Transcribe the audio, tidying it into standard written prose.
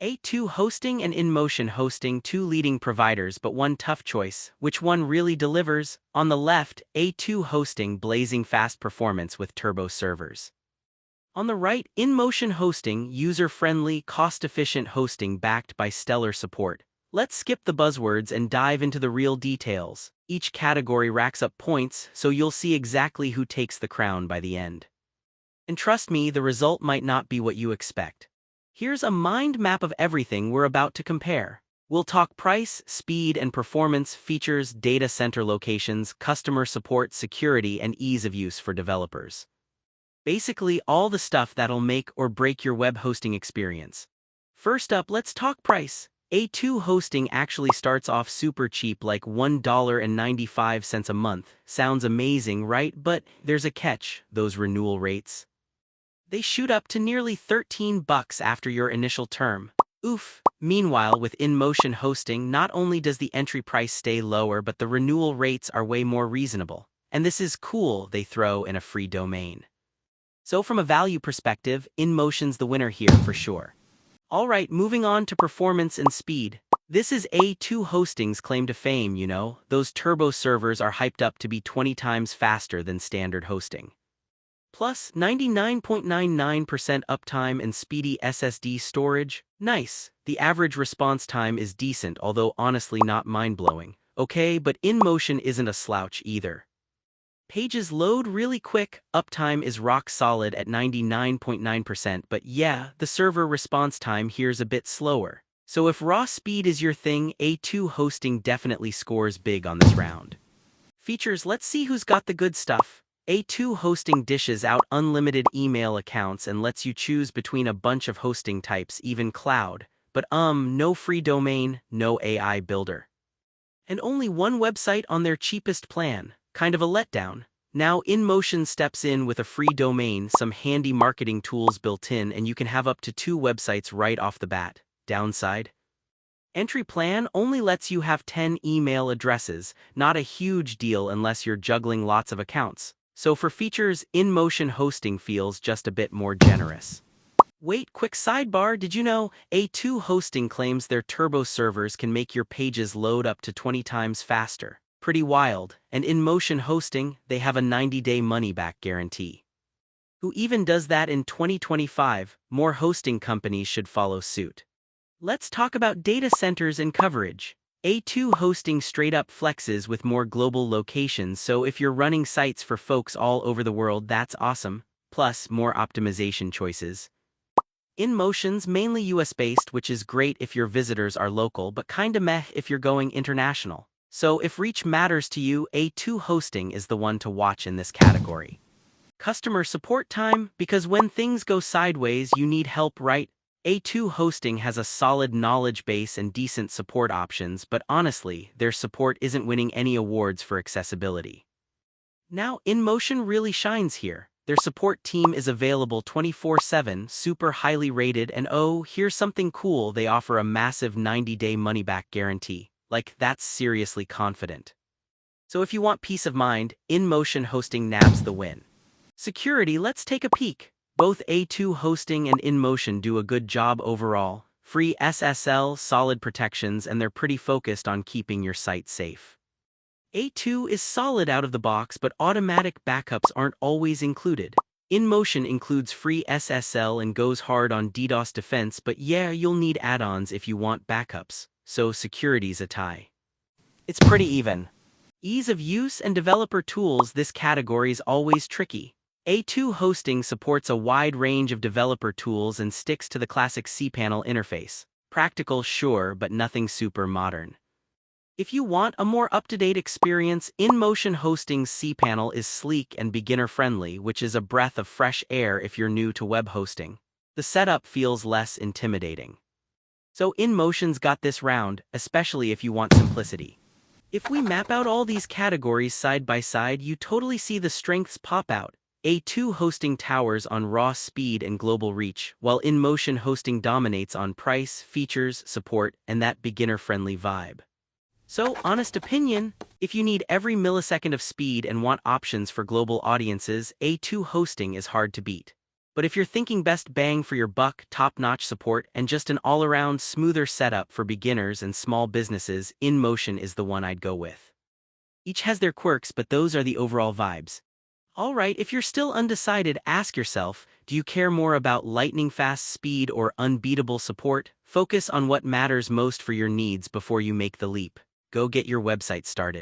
A2 Hosting and InMotion Hosting, two leading providers but one tough choice. Which one really delivers? On the left, A2 Hosting, blazing fast performance with turbo servers. On the right, InMotion Hosting, user-friendly, cost-efficient hosting backed by stellar support. Let's skip the buzzwords and dive into the real details. Each category racks up points, so you'll see exactly who takes the crown by the end. And trust me, the result might not be what you expect. Here's a mind map of everything we're about to compare. We'll talk price, speed and performance, features, data center locations, customer support, security, and ease of use for developers. Basically, all the stuff that'll make or break your web hosting experience. First up, let's talk price. A2 Hosting actually starts off super cheap, like $1.95 a month. Sounds amazing, right? But there's a catch: those renewal rates. They shoot up to nearly $13 after your initial term. Oof. Meanwhile, with InMotion Hosting, not only does the entry price stay lower, but the renewal rates are way more reasonable. And this is cool, they throw in a free domain. So from a value perspective, InMotion's the winner here for sure. Alright, moving on to performance and speed. This is A2 Hosting's claim to fame, you know. Those turbo servers are hyped up to be 20 times faster than standard hosting. Plus 99.99% uptime and speedy SSD storage. Nice. The average response time is decent, although honestly not mind-blowing. Okay, but InMotion isn't a slouch either. Pages load really quick, uptime is rock solid at 99.9%, but yeah, the server response time here's a bit slower. So if raw speed is your thing, A2 Hosting definitely scores big on this round. Features, let's see who's got the good stuff. A2 Hosting dishes out unlimited email accounts and lets you choose between a bunch of hosting types, even cloud. But no free domain, no AI builder. And only one website on their cheapest plan. Kind of a letdown. Now InMotion steps in with a free domain, some handy marketing tools built in, and you can have up to 2 websites right off the bat. Downside? Entry plan only lets you have 10 email addresses, not a huge deal unless you're juggling lots of accounts. So for features, InMotion Hosting feels just a bit more generous. Wait, quick sidebar, did you know A2 Hosting claims their turbo servers can make your pages load up to 20 times faster? Pretty wild. And InMotion Hosting, they have a 90-day money-back guarantee. Who even does that in 2025? More hosting companies should follow suit. Let's talk about data centers and coverage. A2 Hosting straight up flexes with more global locations, so if you're running sites for folks all over the world, that's awesome. Plus, more optimization choices. InMotion's mainly US-based, which is great if your visitors are local, but kinda meh if you're going international. So if reach matters to you, A2 Hosting is the one to watch in this category. Customer support time, because when things go sideways, you need help, right? A2 Hosting has a solid knowledge base and decent support options, but honestly, their support isn't winning any awards for accessibility. Now, InMotion really shines here. Their support team is available 24/7, super highly rated, and oh, here's something cool, they offer a massive 90-day money-back guarantee. Like, that's seriously confident. So if you want peace of mind, InMotion Hosting nabs the win. Security, let's take a peek. Both A2 Hosting and InMotion do a good job overall. Free SSL, solid protections, and they're pretty focused on keeping your site safe. A2 is solid out of the box, but automatic backups aren't always included. InMotion includes free SSL and goes hard on DDoS defense, but yeah, you'll need add-ons if you want backups, so security's a tie. It's pretty even. Ease of use and developer tools, this category's always tricky. A2 Hosting supports a wide range of developer tools and sticks to the classic cPanel interface. Practical, sure, but nothing super modern. If you want a more up-to-date experience, InMotion Hosting's cPanel is sleek and beginner-friendly, which is a breath of fresh air if you're new to web hosting. The setup feels less intimidating. So InMotion's got this round, especially if you want simplicity. If we map out all these categories side by side, you totally see the strengths pop out. A2 Hosting towers on raw speed and global reach, while InMotion Hosting dominates on price, features, support, and that beginner-friendly vibe. So, honest opinion, if you need every millisecond of speed and want options for global audiences, A2 Hosting is hard to beat. But if you're thinking best bang for your buck, top-notch support, and just an all-around smoother setup for beginners and small businesses, InMotion is the one I'd go with. Each has their quirks, but those are the overall vibes. Alright, if you're still undecided, ask yourself, do you care more about lightning-fast speed or unbeatable support? Focus on what matters most for your needs before you make the leap. Go get your website started.